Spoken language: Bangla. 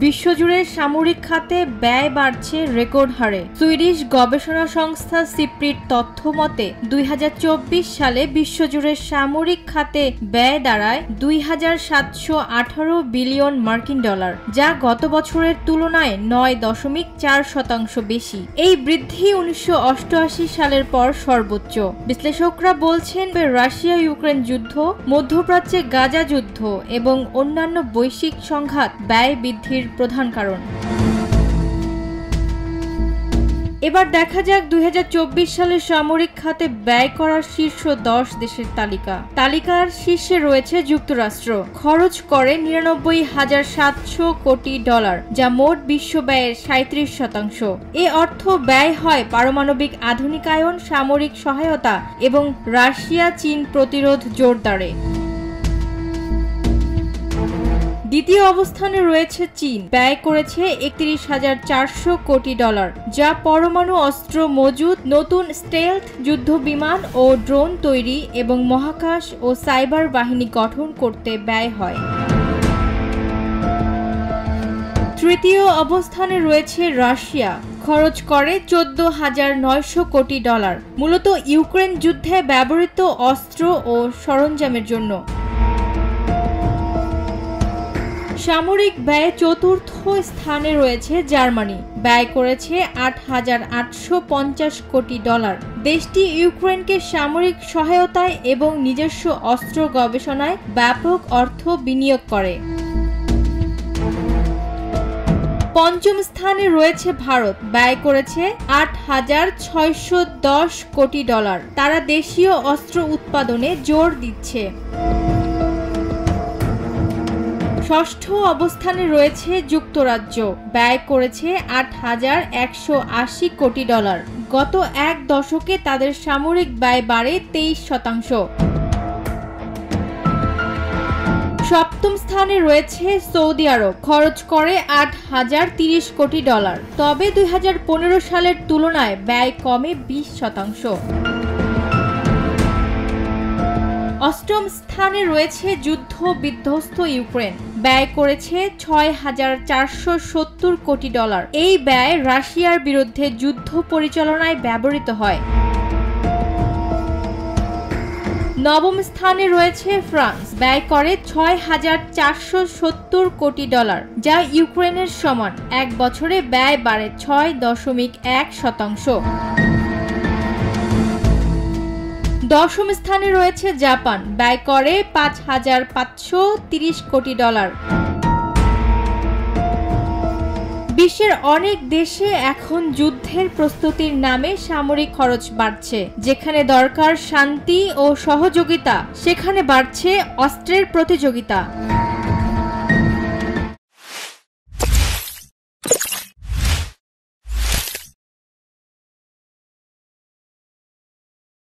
বিশ্বজুড়ে সামরিক খাতে ব্যয় বাড়ছে রেকর্ড হারে। সুইডিশ গবেষণা সংস্থা সিপ্রির তথ্য মতে 2024 সালে বিশ্বজুড়ে সামরিক খাতে ব্যয় দাঁড়ায় 2718 বিলিয়ন মার্কিন ডলার, যা গত বছরের তুলনায় 9.4% বেশি। এই বৃদ্ধি 1988 সালের পর সর্বোচ্চ। বিশ্লেষকরা বলছেন রাশিয়া ইউক্রেন যুদ্ধ, মধ্যপ্রাচ্যে গাজা যুদ্ধ এবং অন্যান্য বৈশ্বিক সংঘাত ব্যয় বৃদ্ধির প্রধান কারণ। এবার দেখা যাক 2024 সালে সামরিক খাতে ব্যয় করার শীর্ষ 10 দেশের তালিকার শীর্ষে রয়েছে যুক্তরাষ্ট্র। খরচ করে 99,700 কোটি ডলার, যা মোট বিশ্ব ব্যয়ের 37%। এ অর্থ ব্যয় হয় পারমাণবিক আধুনিকায়ন, সামরিক সহায়তা এবং রাশিয়া চীন প্রতিরোধ জোরদারে। দ্বিতীয় অবস্থানে রয়েছে চীন, ব্যয় করেছে 31,400 কোটি ডলার, যা পরমাণু অস্ত্র মজুত, নতুন স্টেলথ যুদ্ধ বিমান ও ড্রোন তৈরি এবং মহাকাশ ও সাইবার বাহিনী গঠন করতে ব্যয় হয়। তৃতীয় অবস্থানে রয়েছে রাশিয়া, খরচ করে 14,900 কোটি ডলার, মূলত ইউক্রেন যুদ্ধে ব্যবহৃত অস্ত্র ও সরঞ্জামের জন্য। সামরিক ব্যয়ে চতুর্থ স্থানে রয়েছে জার্মানি, ব্যয় করেছে 8,850 কোটি ডলার। দেশটি ইউক্রেনকে সামরিক সহায়তায় এবং নিজস্ব অস্ত্র গবেষণায় ব্যাপক অর্থ বিনিয়োগ করে। পঞ্চম স্থানে রয়েছে ভারত, ব্যয় করেছে 8,610 কোটি ডলার। তারা দেশীয় অস্ত্র উৎপাদনে জোর দিচ্ছে। ষষ্ঠ অবস্থানে রয়েছে যুক্তরাজ্য, ব্যয় করেছে 8,180 কোটি ডলার। গত এক দশকে তাদের সামরিক ব্যয় বাড়ে 23%। সপ্তম স্থানে রয়েছে সৌদি আরব, খরচ করে 8,030 কোটি ডলার, তবে 2015 সালের তুলনায় ব্যয় কমে 20%। অষ্টম স্থানে রয়েছে যুদ্ধ বিধ্বস্ত ইউক্রেন, ব্যয় করেছে 6,470 কোটি ডলার। এই ব্যয় রাশিয়ার বিরুদ্ধে যুদ্ধ পরিচালনায় ব্যবহৃত হয়। নবম স্থানে রয়েছে ফ্রান্স, ব্যয় করে 6,470 কোটি ডলার, যা ইউক্রেনের সমান। এক বছরে ব্যয় বাড়ে 6.1%। দশম স্থানে রয়েছে জাপান, ব্যয় করে 5,530 কোটি ডলার। বিশ্বের অনেক দেশে এখন যুদ্ধের প্রস্তুতির নামে সামরিক খরচ বাড়ছে। যেখানে দরকার শান্তি ও সহযোগিতা, সেখানে বাড়ছে অস্ত্রের প্রতিযোগিতা।